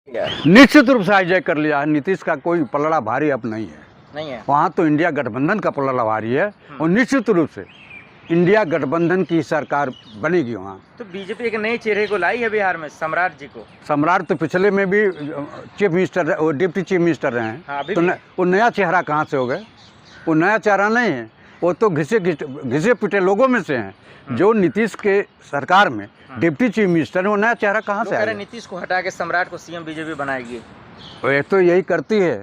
निश्चित रूप से हाईजैक कर लिया है। नीतीश का कोई पलड़ा भारी अब नहीं है। वहाँ तो इंडिया गठबंधन का पलड़ा भारी है और निश्चित रूप से इंडिया गठबंधन की सरकार बनेगी वहाँ। तो बीजेपी एक नए चेहरे को लाई है बिहार में, सम्राट जी को। सम्राट तो पिछले में भी चीफ मिनिस्टर और डिप्टी चीफ मिनिस्टर रहे हैं। हाँ, तो वो नया चेहरा कहाँ से हो गए? वो नया चेहरा नहीं है, वो तो घिसे पिटे लोगों में से हैं। जो नीतीश के सरकार में डिप्टी चीफ मिनिस्टर है, वो नया चेहरा कहाँ से आया? नीतीश को हटा के सम्राट को सीएम बीजेपी बनाएगी। ये तो यही करती है,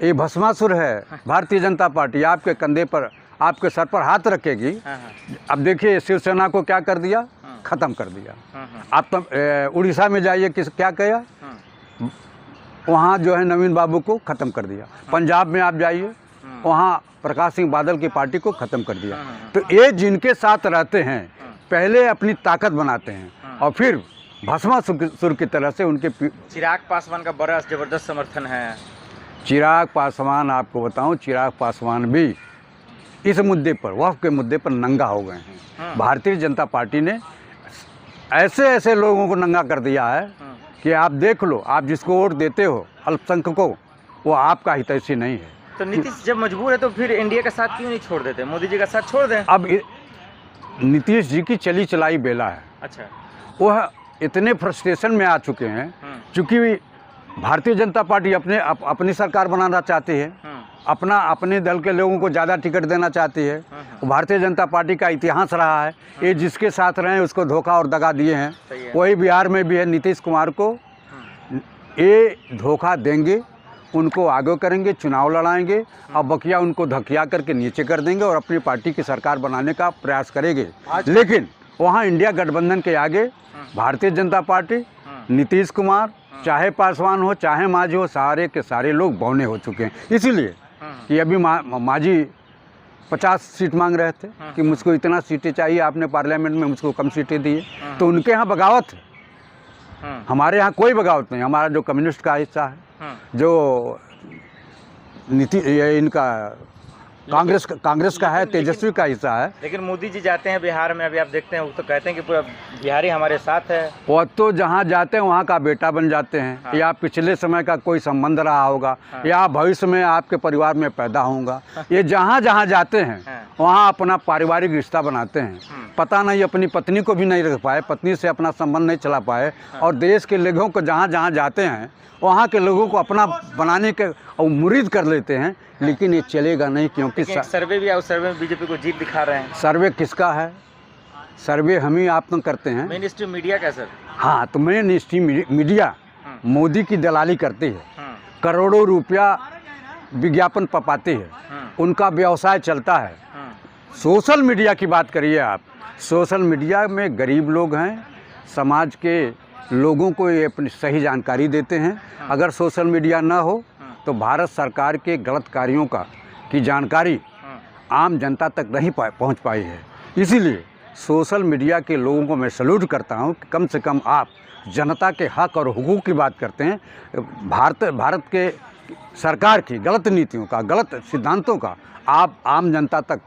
ये भस्मासुर है। भारतीय जनता पार्टी आपके कंधे पर, आपके सर पर हाथ रखेगी। अब देखिए शिवसेना को क्या कर दिया, खत्म कर दिया। आप तो उड़ीसा में जाइए, क्या किया वहाँ जो है नवीन बाबू को खत्म कर दिया। पंजाब में आप जाइए, वहाँ प्रकाश सिंह बादल की पार्टी को खत्म कर दिया। तो ये जिनके साथ रहते हैं पहले अपनी ताकत बनाते हैं और फिर भस्मासुर की तरह से उनके। चिराग पासवान का बड़ा जबरदस्त समर्थन है। चिराग पासवान, आपको बताऊं, चिराग पासवान भी इस मुद्दे पर, वक्फ के मुद्दे पर नंगा हो गए हैं। भारतीय जनता पार्टी ने ऐसे ऐसे लोगों को नंगा कर दिया है कि आप देख लो, आप जिसको वोट देते हो अल्पसंख्यक को, वो आपका हितैषी नहीं है। तो नीतीश जब मजबूर है तो फिर इंडिया का साथ क्यों नहीं छोड़ देते? मोदी जी का साथ छोड़ दें। अब नीतीश जी की चली चलाई बेला है। अच्छा, वह इतने फ्रस्ट्रेशन में आ चुके हैं क्योंकि भारतीय जनता पार्टी अपनी सरकार बनाना चाहती है, अपने दल के लोगों को ज़्यादा टिकट देना चाहती है। भारतीय जनता पार्टी का इतिहास रहा है, ये जिसके साथ रहे उसको धोखा और दगा दिए हैं। वही बिहार में भी है। नीतीश कुमार को ये धोखा देंगे, उनको आगे करेंगे, चुनाव लड़ाएंगे और बकिया उनको धकिया करके नीचे कर देंगे और अपनी पार्टी की सरकार बनाने का प्रयास करेंगे। लेकिन वहाँ इंडिया गठबंधन के आगे भारतीय जनता पार्टी, नीतीश कुमार, चाहे पासवान हो चाहे मांझी हो, सारे के सारे लोग बौने हो चुके हैं। इसीलिए कि अभी मांझी 50 सीट मांग रहे थे कि मुझको इतना सीटें चाहिए, आपने पार्लियामेंट में मुझको कम सीटें दी है। तो उनके यहाँ बगावत है, हमारे यहाँ कोई बगावत नहीं। हमारा जो कम्युनिस्ट का हिस्सा है, जो इनका कांग्रेस का है, तेजस्वी का हिस्सा है। लेकिन मोदी जी जाते हैं बिहार में, अभी आप देखते हैं, वो तो कहते हैं कि पूरा बिहारी हमारे साथ है। वो तो जहाँ जाते हैं वहाँ का बेटा बन जाते हैं। या पिछले समय का कोई संबंध रहा होगा, या भविष्य में आपके परिवार में पैदा होगा। ये जहाँ जहाँ जाते हैं वहाँ अपना पारिवारिक रिश्ता बनाते हैं। पता नहीं अपनी पत्नी को भी नहीं रख पाए, पत्नी से अपना संबंध नहीं चला पाए, और देश के लोगों को जहाँ जहाँ जाते हैं वहाँ के लोगों को अपना बनाने के और मुरीद कर लेते हैं। लेकिन ये चलेगा नहीं, क्योंकि सर्वे भी, और सर्वे में बीजेपी को जीत दिखा रहे हैं। सर्वे किसका है? सर्वे हम ही आप तो करते हैं। मेन स्ट्रीम मीडिया का सर। हाँ, तो मेन स्ट्रीम मीडिया मोदी की दलाली करती है, करोड़ों रुपया विज्ञापन पाती है, उनका व्यवसाय चलता है। सोशल मीडिया की बात करिए आप, सोशल मीडिया में गरीब लोग हैं, समाज के लोगों को ये अपनी सही जानकारी देते हैं। अगर सोशल मीडिया ना हो तो भारत सरकार के गलत कार्यों की जानकारी आम जनता तक नहीं पहुंच पाई है। इसीलिए सोशल मीडिया के लोगों को मैं सैल्यूट करता हूं कि कम से कम आप जनता के हक और हुकूक की बात करते हैं। भारत के सरकार की गलत नीतियों का, गलत सिद्धांतों का आप आम जनता तक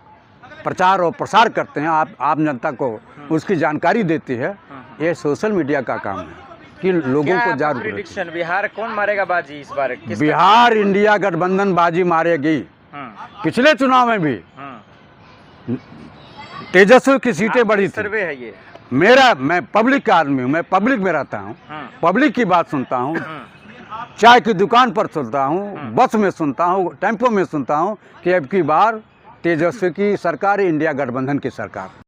प्रचार और प्रसार करते हैं, आप आम जनता को उसकी जानकारी देती है। ये सोशल मीडिया का काम है कि लोगों को जागरूक प्रेडिक्शन, बिहार कौन मारेगा बाजी इस बार? बिहार इंडिया गठबंधन बाजी मारेगी। पिछले चुनाव में भी तेजस्वी की सीटें बढ़ी थी। सर्वे है ये मैं पब्लिक का आदमी हूँ, मैं पब्लिक में रहता हूँ, पब्लिक की बात सुनता हूँ, चाय की दुकान पर सुनता हूँ, बस में सुनता हूँ, टेम्पो में सुनता हूँ कि अब की बार तेजस्वी की सरकार, इंडिया गठबंधन की सरकार।